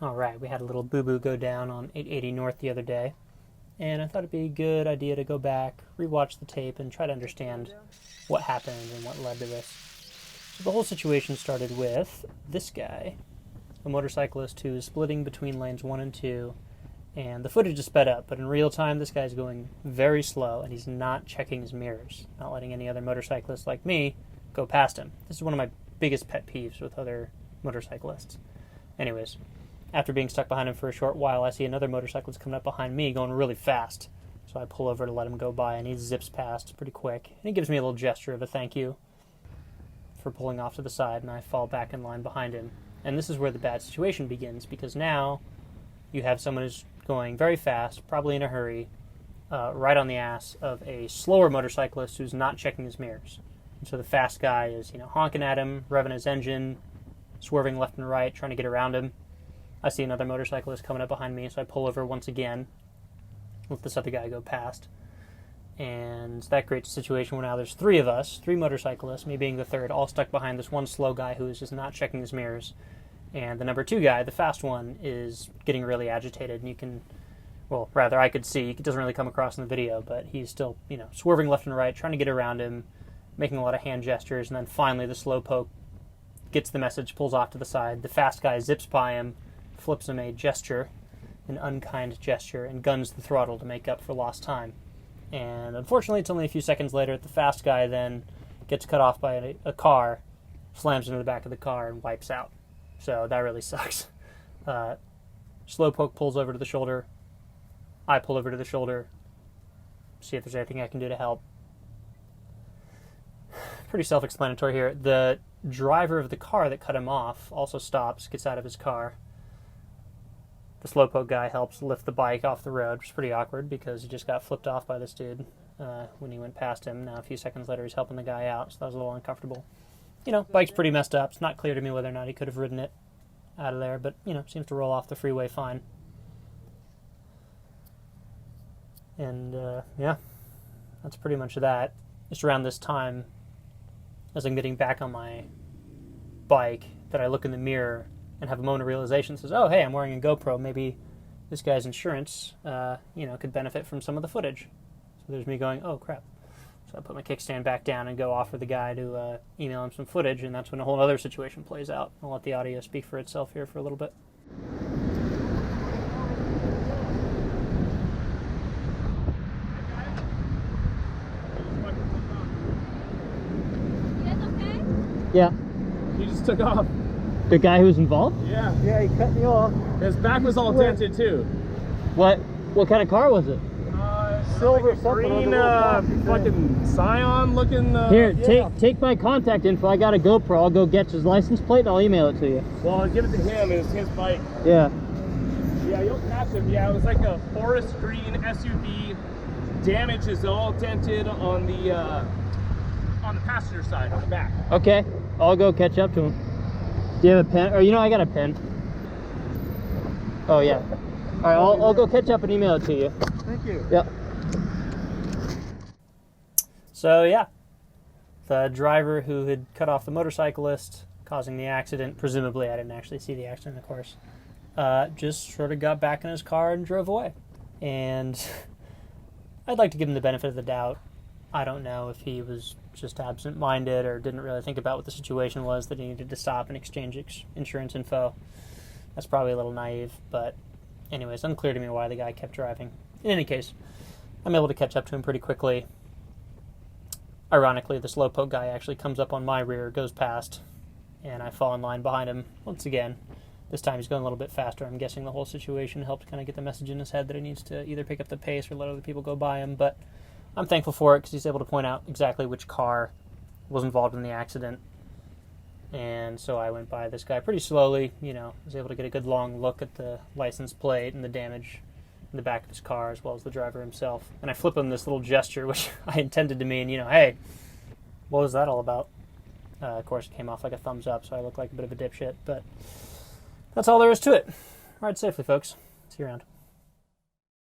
Alright, we had a little boo-boo go down on 880 North the other day, and I thought it'd be a good idea to go back, rewatch the tape, and try to understand what happened and what led to this. So the whole situation started with this guy, a motorcyclist who is splitting between lanes 1 and 2, and the footage is sped up, but in real time this guy's going very slow, and he's not checking his mirrors, not letting any other motorcyclists like me go past him. This is one of my biggest pet peeves with other motorcyclists. Anyways, after being stuck behind him for a short while, I see another motorcyclist coming up behind me going really fast. So I pull over to let him go by, and he zips past pretty quick. And he gives me a little gesture of a thank you for pulling off to the side, and I fall back in line behind him. And this is where the bad situation begins, because now you have someone who's going very fast, probably in a hurry, right on the ass of a slower motorcyclist who's not checking his mirrors. And so the fast guy is, honking at him, revving his engine, swerving left and right, trying to get around him. I see another motorcyclist coming up behind me, so I pull over once again, let this other guy go past. And that creates a situation where now there's three of us, three motorcyclists, me being the third, all stuck behind this one slow guy who is just not checking his mirrors. And the number 2 guy, the fast one, is getting really agitated, and you can, well, rather I could see, it doesn't really come across in the video, but he's still, swerving left and right, trying to get around him, making a lot of hand gestures, and then finally the slowpoke gets the message, pulls off to the side. The fast guy zips by him, flips him a gesture, an unkind gesture, and guns the throttle to make up for lost time. And unfortunately, it's only a few seconds later that the fast guy then gets cut off by a car, slams into the back of the car, and wipes out. So that really sucks. Slowpoke pulls over to the shoulder. I pull over to the shoulder, see if there's anything I can do to help. Pretty self-explanatory here. The driver of the car that cut him off also stops, gets out of his car. The slowpoke guy helps lift the bike off the road, which is pretty awkward because he just got flipped off by this dude when he went past him. Now, a few seconds later, he's helping the guy out, so that was a little uncomfortable. Bike's pretty messed up. It's not clear to me whether or not he could have ridden it out of there, but, seems to roll off the freeway fine. And, yeah, that's pretty much that. Just around this time, as I'm getting back on my bike, that I look in the mirror and have a moment of realization, says, oh, hey, I'm wearing a GoPro. Maybe this guy's insurance, could benefit from some of the footage. So there's me going, oh, crap. So I put my kickstand back down and go offer the guy to email him some footage, and that's when a whole other situation plays out. I'll let the audio speak for itself here for a little bit. You guys okay? Yeah. He just took off. The guy who was involved? Yeah. Yeah, he cut me off. His back was all dented too. What kind of car was it? Silver like green, fucking Scion looking. Here, take my contact info. I got a GoPro. I'll go get his license plate and I'll email it to you. Well, I'll give it to him. It's his bike. Yeah. Yeah, you'll catch him. Yeah, it was like a forest green SUV. Damage is all dented on the passenger side, on the back. Okay, I'll go catch up to him. Do you have a pen? Or I got a pen. Oh yeah. All right, I'll go catch up and email it to you. Thank you. Yep. So yeah, the driver who had cut off the motorcyclist, causing the accident, presumably I didn't actually see the accident, of course, just sort of got back in his car and drove away. And I'd like to give him the benefit of the doubt. I don't know if he was just absent-minded or didn't really think about what the situation was, that he needed to stop and exchange insurance info. That's probably a little naive, but anyways, unclear to me why the guy kept driving. In any case, I'm able to catch up to him pretty quickly. Ironically, the slowpoke guy actually comes up on my rear, goes past, and I fall in line behind him once again. This time he's going a little bit faster. I'm guessing the whole situation helped kind of get the message in his head that he needs to either pick up the pace or let other people go by him, but I'm thankful for it because he's able to point out exactly which car was involved in the accident. And so I went by this guy pretty slowly, was able to get a good long look at the license plate and the damage in the back of his car as well as the driver himself. And I flip him this little gesture, which I intended to mean, hey, what was that all about? Of course, it came off like a thumbs up, so I look like a bit of a dipshit, but that's all there is to it. Ride safely, folks. See you around.